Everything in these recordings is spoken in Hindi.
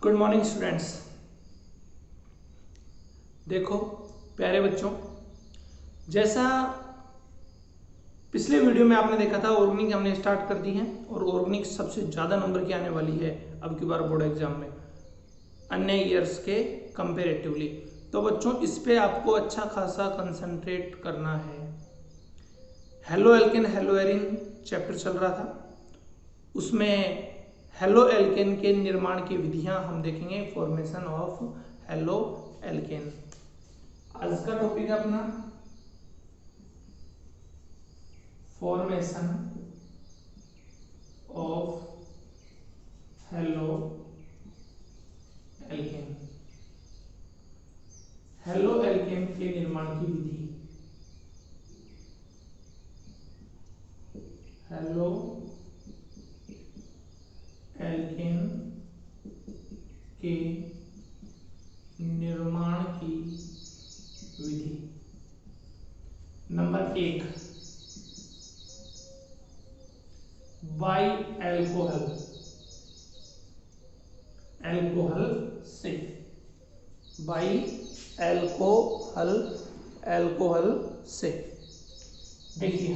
Good morning students. देखो प्यारे बच्चों, जैसा पिछले वीडियो में आपने देखा था ऑर्गेनिक हमने स्टार्ट कर दी है और ऑर्गेनिक सबसे ज़्यादा नंबर की आने वाली है अब की बार बोर्ड एग्जाम में अन्य ईयर्स के कंपेरेटिवली। तो बच्चों इस पे आपको अच्छा खासा कंसंट्रेट करना है। Halo alkane hello Erin chapter चल रहा था, उसमें हेलो एल्केन के निर्माण की विधियां हम देखेंगे। फॉर्मेशन ऑफ हेलो एल्केन आज का टॉपिक है अपना formation of halo alkane. Halo alkane के निर्माण की विधि, हेलो एल्केन के निर्माण की विधि। नंबर 1, बाई एल्कोहल, एल्कोहल से, बाई एल्कोहल, एल्कोहल से। देखिए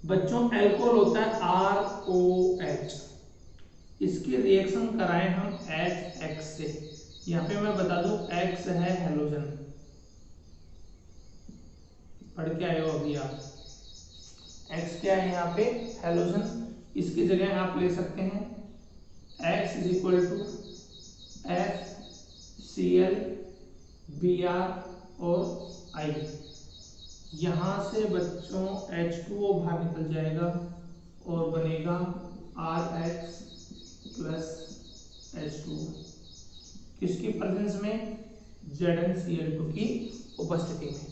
बच्चों एल्कोहल होता है ROH, इसकी रिएक्शन कराएं हम HX से। यहाँ पे मैं बता दूं X है हेलोजन, पढ़ के आए हो अभी आप। X क्या है यहाँ पे हेलोजन, इसकी जगह आप ले सकते हैं X is equal to FCl Br और I। यहां से बच्चों H2O बाहर निकल जाएगा और बनेगा RH प्लस H2O, किसकी प्रेजेंस में, ZnCl2 की उपस्थिति में।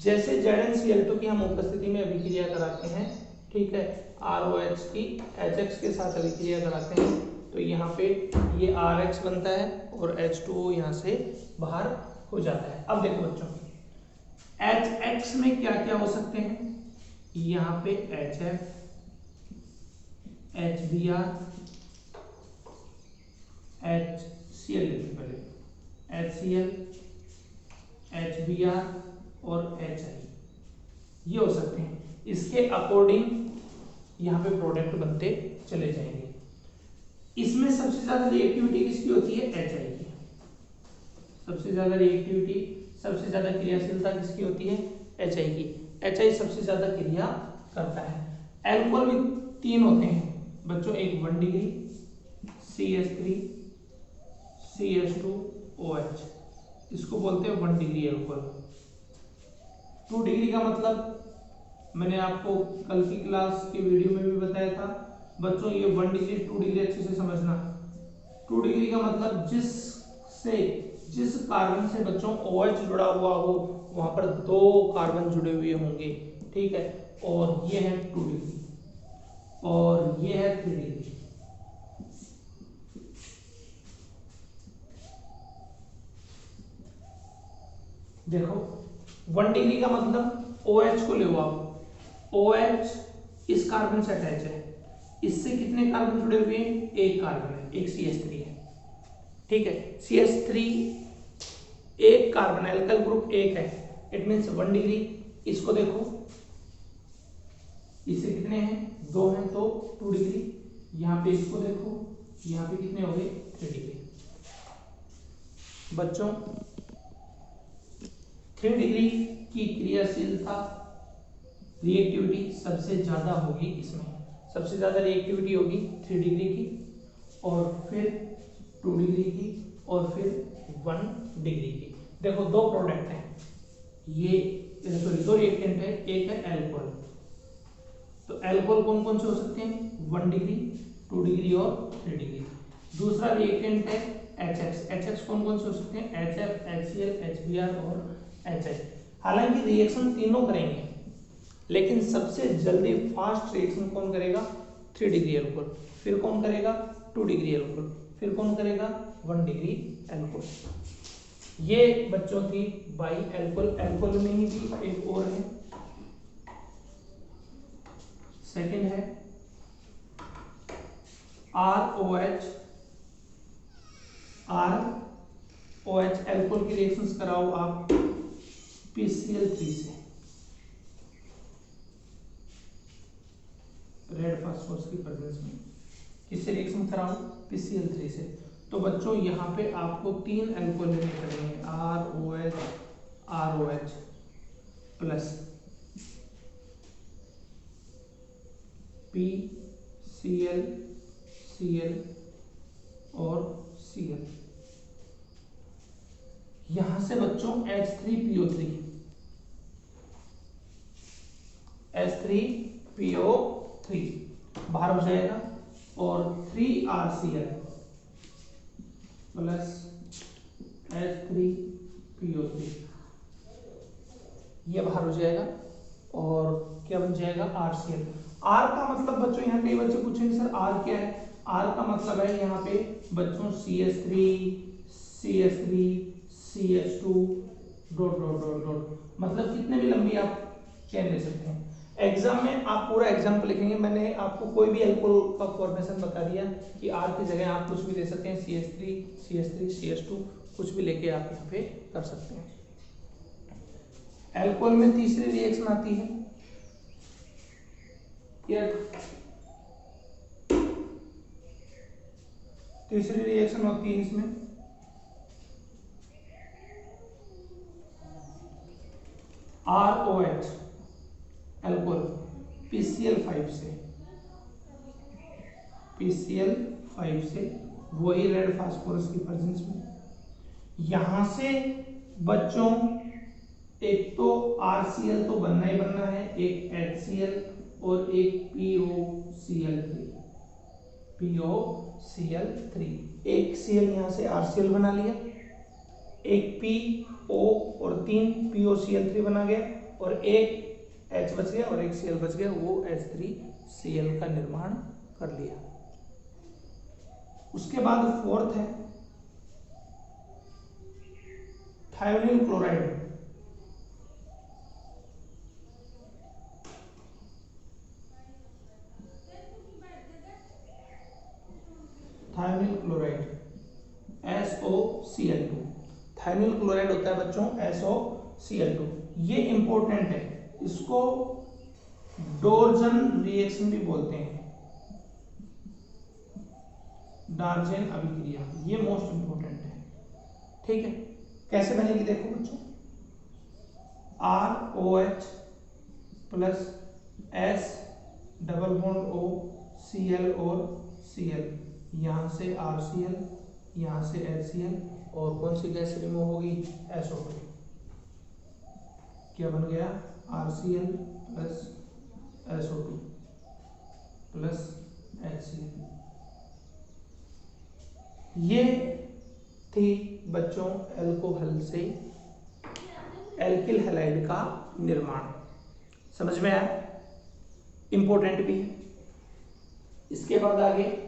जैसे ZnCl2 की हम उपस्थिति में अभिक्रिया कराते हैं, ठीक है, ROH की HX के साथ अभिक्रिया कराते हैं, तो यहाँ पे ये RH बनता है और H2O यहाँ से बाहर हो जाता है। अब देखो बच्चों HX में क्या क्या हो सकते हैं, यहाँ पे HF, HBr, HCl, पहले HCl, HBr और HI, ये हो सकते हैं। इसके अकॉर्डिंग यहाँ पे प्रोडक्ट बनते चले जाएंगे। इसमें सबसे ज्यादा रिएक्टिविटी किसकी होती है, HI की। सबसे ज्यादा रिएक्टिविटी, सबसे ज्यादा क्रियाशीलता किसकी होती है, HI की। HI सबसे ज्यादा क्रिया करता है। एल्कोहल भी 3 होते हैं बच्चों, एक 1 डिग्री CH3 CH2OH, इसको बोलते हैं 1 डिग्री एल्कोहल। 2 डिग्री का मतलब मैंने आपको कल की क्लास की वीडियो में भी बताया था बच्चों, ये 1 डिग्री 2 डिग्री अच्छे से समझना। 2 डिग्री का मतलब जिस कार्बन से बच्चों OH जुड़ा हुआ हो वहां पर 2 कार्बन जुड़े हुए होंगे, ठीक है, और ये है 2 डिग्री और ये है 3 डिग्री। देखो 1 डिग्री का मतलब OH को ले आप, OH इस कार्बन से अटैच है, इससे कितने कार्बन जुड़े हुए हैं, एक कार्बन है, एक CH3 है, ठीक है। CH3 एक कार्बन, एल्काइल ग्रुप एक है, इट मींस 1 डिग्री। इसको देखो, इससे कितने हैं, 2 हैं, तो 2 डिग्री। यहाँ पे इसको देखो, यहाँ पे कितने हो गए, 3 डिग्री। बच्चों 3 डिग्री की क्रियाशीलता, रिएक्टिविटी सबसे ज्यादा होगी इसमें, सबसे ज्यादा रिएक्टिविटी होगी 3 डिग्री की, और फिर 2 डिग्री की, और फिर 1 डिग्री की। देखो 2 प्रोडक्ट हैं, ये सॉरी 2 रिएक्टेंट है, एक है अल्कोहल। तो अल्कोहल कौन कौन से हो सकते हैं, 1 डिग्री 2 डिग्री और 3 डिग्री। दूसरा रिएक्टेंट है HX, HX कौन कौन से हो सकते हैं, HF, HCl, HBr और HI। हालांकि रिएक्शन तीनों करेंगे, लेकिन सबसे जल्दी फास्ट रिएक्शन कौन करेगा, 3 डिग्री अल्कोहल, फिर कौन करेगा 2 डिग्री अल्कोहल, फिर कौन करेगा 1 डिग्री अल्कोहल। ये बच्चों की बाई अल्कोहल। अल्कोहल में ही भी एक और है, सेकंड है ROH ROH एल्कोहल की रिएक्शंस कराओ आप PCl3 से, रेड फास्फोरस की प्रेजेंस में किससे रिएक्शन कराओ PCl3 से। तो बच्चों यहाँ पे आपको 3 एल्कोहल लेने पड़ेंगे, ROH प्लस PCl, Cl और Cl। यहां से बच्चों H3PO3 बाहर हो जाएगा और 3RCl प्लस H3PO3 ये बाहर हो जाएगा और क्या बन जाएगा RCl। R का मतलब बच्चों यहाँ कई बच्चे पूछेंगे सर R क्या है। R का मतलब है यहाँ पे बच्चों CH3 CH3 CH2 dot dot dot dot, मतलब कितने भी लंबी आप चेन ले सकते हैं। एग्जाम में आप पूरा एग्जाम्पल लिखेंगे, मैंने आपको कोई भी अल्कोहल का फॉर्मेशन बता दिया कि R की जगह आप कुछ भी ले सकते हैं, CH3 CH2 कुछ भी लेके आप यहाँ पे कर सकते हैं। अल्कोहल में तीसरी रिएक्शन आती है तीसरी रिएक्शन होती है इसमें ROH एल्कोहल PCl5 से वही रेड फास्फोरस की प्रेजेंस में। यहां से बच्चों एक तो RCl तो बनना ही बनना है, एक HCl और एक POCl3। एक Cl यहां से RCl बना लिया, एक PO और 3 POCl3 बना गया और एक H बच गया और एक Cl बच गया, वो H3Cl का निर्माण कर लिया। उसके बाद फोर्थ है thionyl chloride. Thionyl chloride SOCl2। Thionyl chloride होता है बच्चों SOCl2। ये इंपॉर्टेंट है, इसको डोर्जन रिएक्शन भी बोलते हैं, डार्जेन अभिक्रिया, ये मोस्ट इंपॉर्टेंट है। ठीक है, कैसे बनेगी देखो बच्चों, ROH plus S double bond O Cl और Cl, यहां से RCl, यहां से HCl और कौन सी गैस रिमूव होगी SO2। क्या बन गया RCl plus SO2 plus HCl। ये थी बच्चों अल्कोहल से एल्किल हैलाइड का निर्माण। समझ में आया, इंपॉर्टेंट भी है। इसके बाद आगे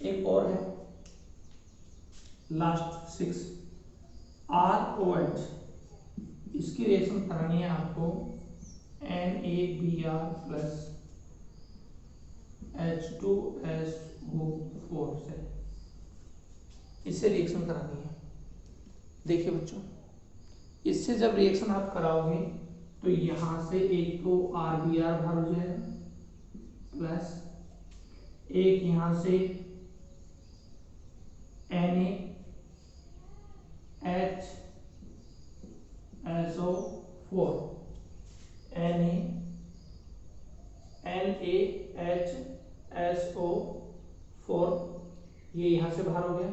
एक और है लास्ट 6 ROH। इसकी रिएक्शन करानी है आपको NaBr प्लस H2SO4 से, इससे रिएक्शन करानी है। देखिए बच्चों, इससे जब रिएक्शन आप कराओगे तो यहां से एक तो RBr बाहर हो जाएगा प्लस एक यहां से NaHSO4 NaHSO4 ये यहां से बाहर हो गया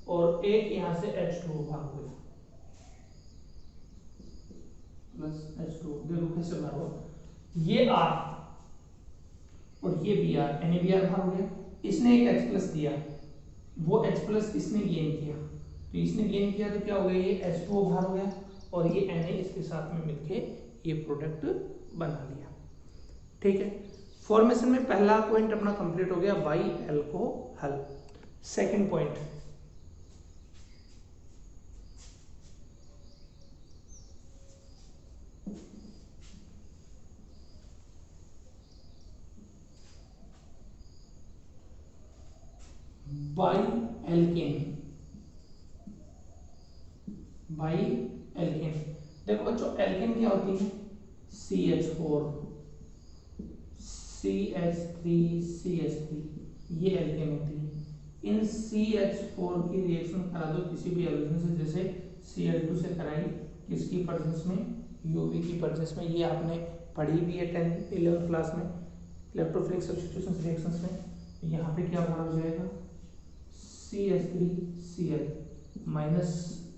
और एक यहां से H2O बाहर हो गया प्लस H2O। देखो कैसे बाहर हुआ, ये R और ये Br, NaBr बाहर हो गया। इसने एक H प्लस दिया, वो H प्लस इसने गेन किया तो इसने गेन किया तो क्या हो गया, ये H2O बाहर हो गया और ये Na इसके साथ में मिलके ये प्रोडक्ट बना लिया। ठीक है, फॉर्मेशन में पहला पॉइंट अपना कंप्लीट हो गया, bi alcohol. Second point, bi alkane. Bi alkane, देखो बच्चों एल्केन क्या होती है, CH4 CH3 CH3, ये एल्केन होती है। इन CH4 की रिएक्शन करा दो किसी भी एल्केन से, जैसे Cl2 से कराई, किसकी प्रेजेंस में, यूवी की प्रेजेंस में, ये आपने पढ़ी भी है 10th-11th क्लास में इलेक्ट्रोफिलिक सब्स्टिट्यूशन रिएक्शंस में। यहाँ पे क्या बाहर हो जाएगा, CH3Cl माइनस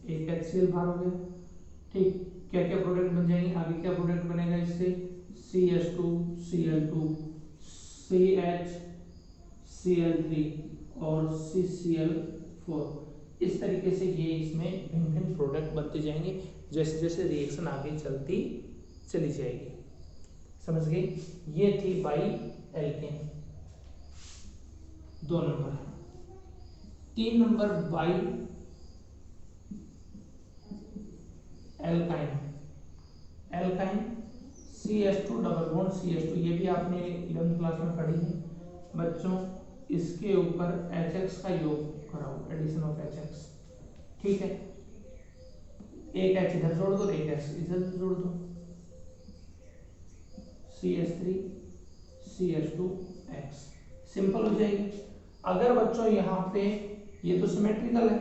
एक HCl बाहर हो गया। ठीक, क्या क्या प्रोडक्ट बन जाएंगे, आगे क्या प्रोडक्ट बनेगा इससे, CH2 Cl2 CH Cl3 और CCl4। इस तरीके से ये इसमें भिन्न भिन्न प्रोडक्ट बनते जाएंगे जैसे जैसे रिएक्शन आगे चलती चली जाएगी। समझ गए, ये थी bi alkane. 2 number. 3 number bi alkyne. Alkyne CH2 double bond CH2, ये भी आपने 11th क्लास में पढ़ी है बच्चों। इसके ऊपर HX का योग कराओ, एडिशन ऑफ HX। ठीक है, एक H इधर जोड़ दो, एक H इधर जोड़ दो, CH3 CH2X, सिंपल हो जाएगी। अगर बच्चों यहाँ पे ये तो सिमेट्रिकल है,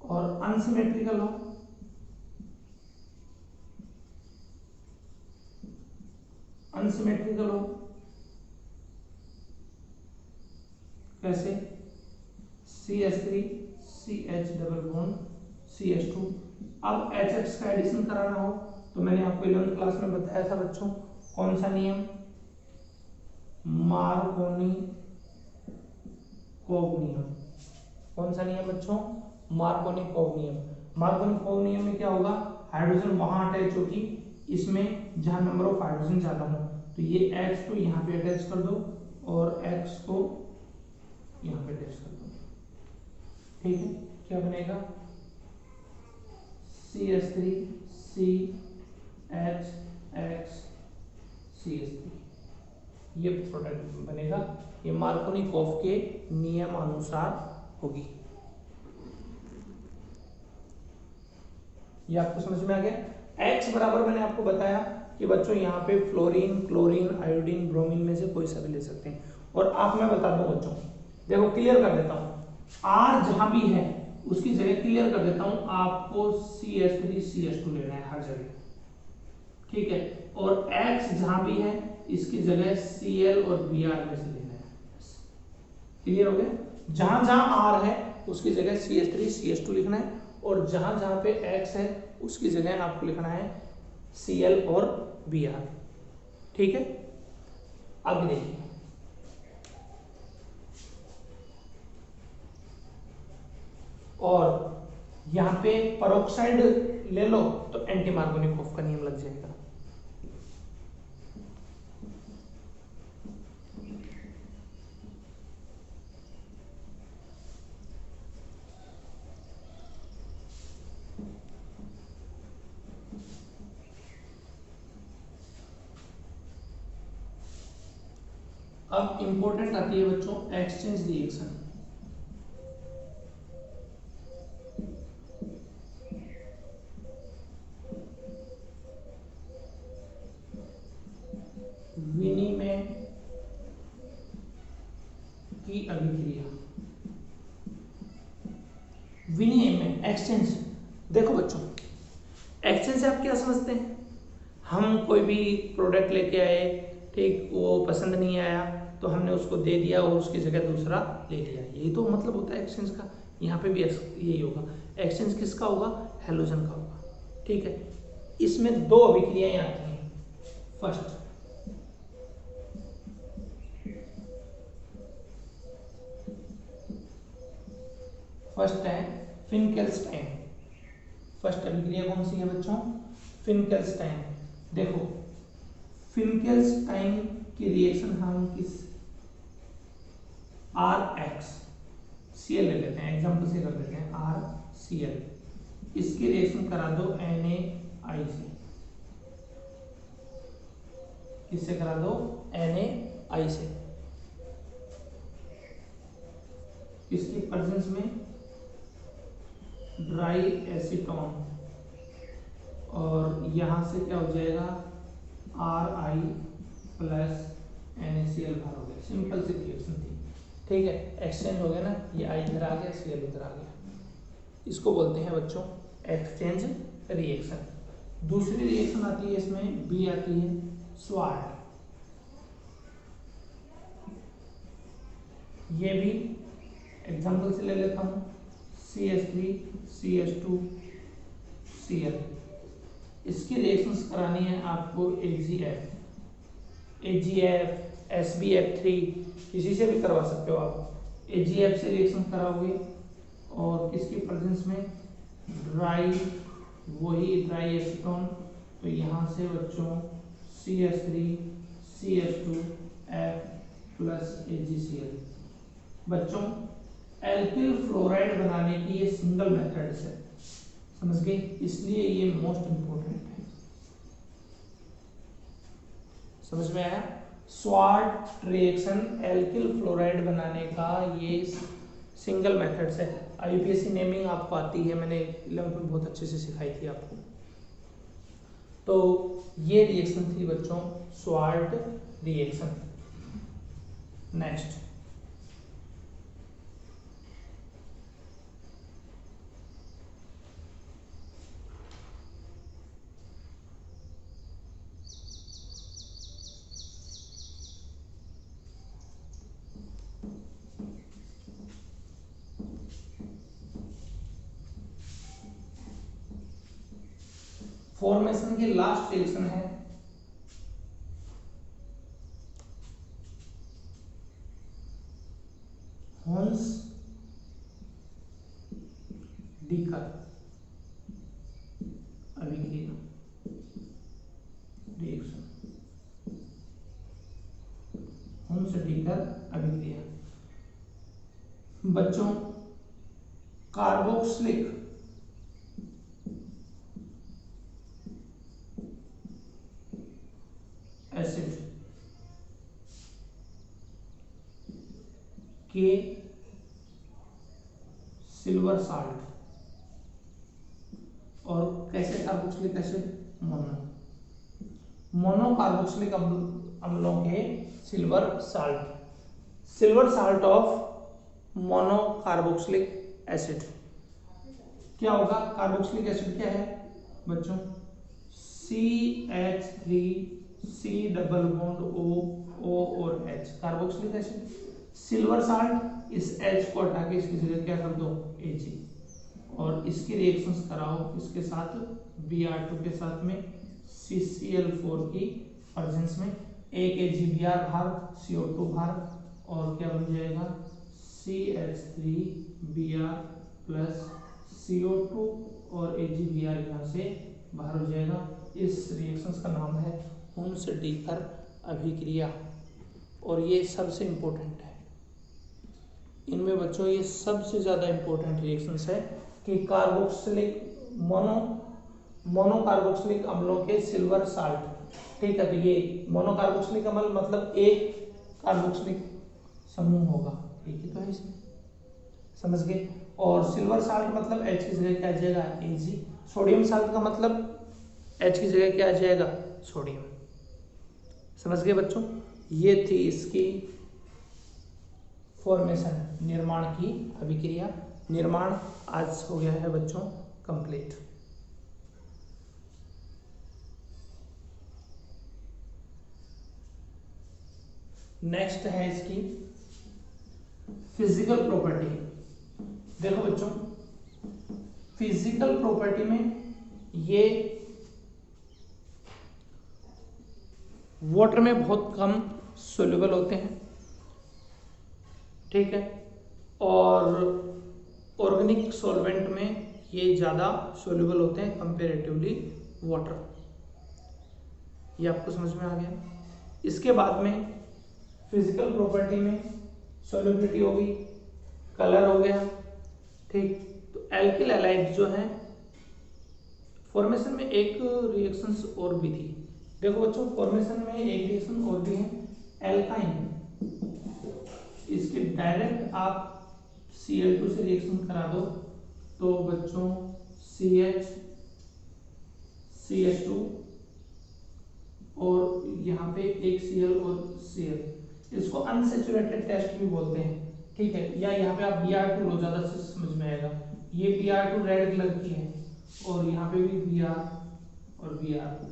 और अनसिमेट्रिकल हो, अनसिमेट्रिकल हो कैसे, CH3 CH double bond CH2। अब HX का एडिशन कराना हो तो मैंने आपको 11th क्लास में बताया था बच्चों, कौन सा नियम, मार्कोनी-कोव नियम। कौन सा नियम बच्चों, मार्कोनी-कोव नियम। मार्कोनी-कोव नियम में क्या होगा, हाइड्रोजन वहां अटैच होगी इसमें जहां नंबर ऑफ हाइड्रोजन ज्यादा हो, तो ये H को यहाँ पे अटैच कर दो और X को यहाँ पे अटैच कर दो। ठीक है, क्या बनेगा, CH3 CHX CH3, ये प्रोडक्ट बनेगा। ये मार्कोनी-कोव के नियम अनुसार होगी। ये आपको समझ में आ गया। X बराबर मैंने आपको बताया कि बच्चों यहाँ पे फ्लोरीन, क्लोरीन, आयोडीन, ब्रोमीन में से कोई सा भी ले सकते हैं। और आप मैं बता दूं बच्चों, देखो क्लियर कर देता हूँ, R जहां भी है उसकी जगह क्लियर कर देता हूं, आपको CH3 CH2 लेना है हर जगह। ठीक है, और X जहां भी है इसकी जगह Cl और Br में से लेना है। क्लियर हो गया, जहां जहां R है उसकी जगह CH3 CH2 लिखना है, और जहां जहां पे X है उसकी जगह आपको लिखना है Cl और Br। ठीक है, अब देखिए और यहाँ पे परोक्साइड ले लो तो एंटी मार्कोनी-कोव का नियम लग जाएगा। अब इंपॉर्टेंट आती है बच्चों एक्सचेंज रिएक्शन। विनिमय की अभिक्रिया, विनिमय एक्सचेंज। देखो बच्चों, एक्सचेंज से आप क्या समझते हैं, हम कोई भी प्रोडक्ट लेके आए, ठीक, वो पसंद नहीं आया तो हमने उसको दे दिया और उसकी जगह दूसरा ले लिया, यही तो मतलब होता है एक्सचेंज का। यहाँ पे भी यही होगा, एक्सचेंज किसका होगा, हैलोजन का होगा। ठीक है, इसमें 2 अभिक्रियाएं आती हैं। फर्स्ट फर्स्ट है फिनकेल्स्टाइन। फर्स्ट अभिक्रिया कौन सी है बच्चों? फिनकेल्स्टाइन। देखो फिनकेल्स्टाइन की रिएक्शन हम किस RxCl ले लेते हैं, एग्जांपल से कर लेते हैं RCl। इसकी रिएक्शन करा दो NaI से। किससे करा दो? NaI से। इसकी प्रेजेंस में ड्राई एसीटोन, और यहां से क्या हो जाएगा Ri प्लस NaCl बाहर हो गया। सिंपल सी रिएक्शन थी, ठीक है। एक्सचेंज हो गया ना, ये I इधर आ गया, Cl उधर आ गया। इसको बोलते हैं बच्चों एक्सचेंज रिएक्शन। दूसरी रिएक्शन आती है इसमें, बी आती है स्वार्ट। ये भी एग्जांपल से ले लेता हूं, CH3 CH2 Cl। इसकी रिएक्शंस करानी है आपको AgF SbF3, किसी से भी करवा सकते हो आप। AgF से रिएक्शन कराओगे और किसकी प्रेजेंस में ड्राई, वही ड्राई एसीटोन, तो यहाँ से बच्चों CH3 CH2F प्लस AgCl। बच्चों एल्किल फ्लोराइड बनाने की ये सिंगल मेथड है, समझ गए, इसलिए ये मोस्ट इंपॉर्टेंट है। समझ में आया? स्वार्ट रिएक्शन एल्किल फ्लोराइड बनाने का ये सिंगल मेथड्स है। यूपीएससी नेमिंग आपको आती है, मैंने 11th में बहुत अच्छे से सिखाई थी आपको। तो ये रिएक्शन थी बच्चों स्वार्ट रिएक्शन। नेक्स्ट फॉर्मेशन की लास्ट रिएक्शन है होन्स डीकर अभिक्रिया रिएक्शन। होन्स डीकर अभिक्रिया बच्चों कार्बोक्सिलिक एसिड के सिल्वर साल्ट, और कैसे कार्बोक्सिलिक एसिड मोनो कार्बोक्सिलिक अम्लों के silver salt of mono carboxylic acid. क्या होगा? कार्बोक्सिलिक एसिड क्या है बच्चों? CH3 C double bond O और H, carboxylic acid. Silver salt, इस H को हटा के इसकी जगह क्या कर दो Ag, और इसकी रिएक्शंस कराओ इसके साथ Br2 के साथ में CCl4 की प्रेजेंस में, एक AgBr बाहर, CO2 बाहर, और क्या बन जाएगा CH3Br प्लस CO2 और AgBr यहाँ से बाहर हो जाएगा। इस रिएक्शंस का नाम है होन्स डीकर अभिक्रिया, और ये सबसे इंपॉर्टेंट है। इनमें बच्चों ये सबसे ज्यादा इंपॉर्टेंट रिएक्शंस है कि कार्बोक्सिलिक मोनो कार्बोक्सिलिक अम्लों के सिल्वर साल्ट, ठीक है। तो ये मोनो कार्बोक्सिलिक अम्ल मतलब एक कार्बोक्सिलिक समूह होगा, एक ही तो है इसमें, समझ गए। और सिल्वर साल्ट मतलब H की जगह क्या आ जाएगा Ag। सोडियम साल्ट का मतलब H की जगह क्या आ जाएगा सोडियम, समझ गए बच्चों। ये थी इसकी फॉर्मेशन, निर्माण की अभिक्रिया। निर्माण आज हो गया है बच्चों कंप्लीट। नेक्स्ट है इसकी फिजिकल प्रॉपर्टी। देखो बच्चों फिजिकल प्रॉपर्टी में ये वाटर में बहुत कम सोल्यूबल होते हैं, ठीक है, और ऑर्गेनिक सॉल्वेंट में ये ज़्यादा सोल्यूबल होते हैं कंपेरेटिवली वाटर। ये आपको समझ में आ गया। इसके बाद में फिजिकल प्रॉपर्टी में सोल्युबिलिटी होगी, कलर हो गया, ठीक। तो एल्किल हैलाइड्स जो है फॉर्मेशन में एक रिएक्शंस और भी थी। देखो बच्चों, फॉर्मेशन में एक रिएक्शन और भी है, एल्काइन। इसके डायरेक्ट आप Cl2 से रिएक्शन करा दो तो बच्चों CH CH2 और यहाँ पे एक Cl और Cl। इसको अनसैचुरेटेड टेस्ट भी बोलते हैं, ठीक है। या यहाँ पे आप Br2 लो, ज्यादा से समझ में आएगा। ये Br2 रेड कलर की है और यहाँ पे भी Br और Br2,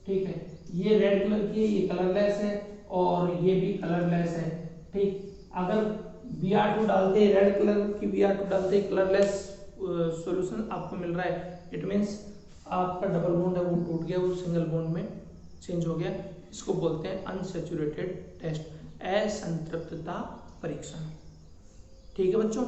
ठीक है। ये रेड कलर की है, ये कलरलेस है और ये भी कलरलेस है, ठीक। अगर Br2 डालते हैं, रेड कलर की Br2 डालते हैं, कलरलेस सॉल्यूशन आपको मिल रहा है, इट मींस आपका डबल बॉन्ड है वो टूट गया, वो सिंगल बॉन्ड में चेंज हो गया। इसको बोलते हैं अनसैचुरेटेड टेस्ट, असंतृप्तता परीक्षण, ठीक है बच्चों।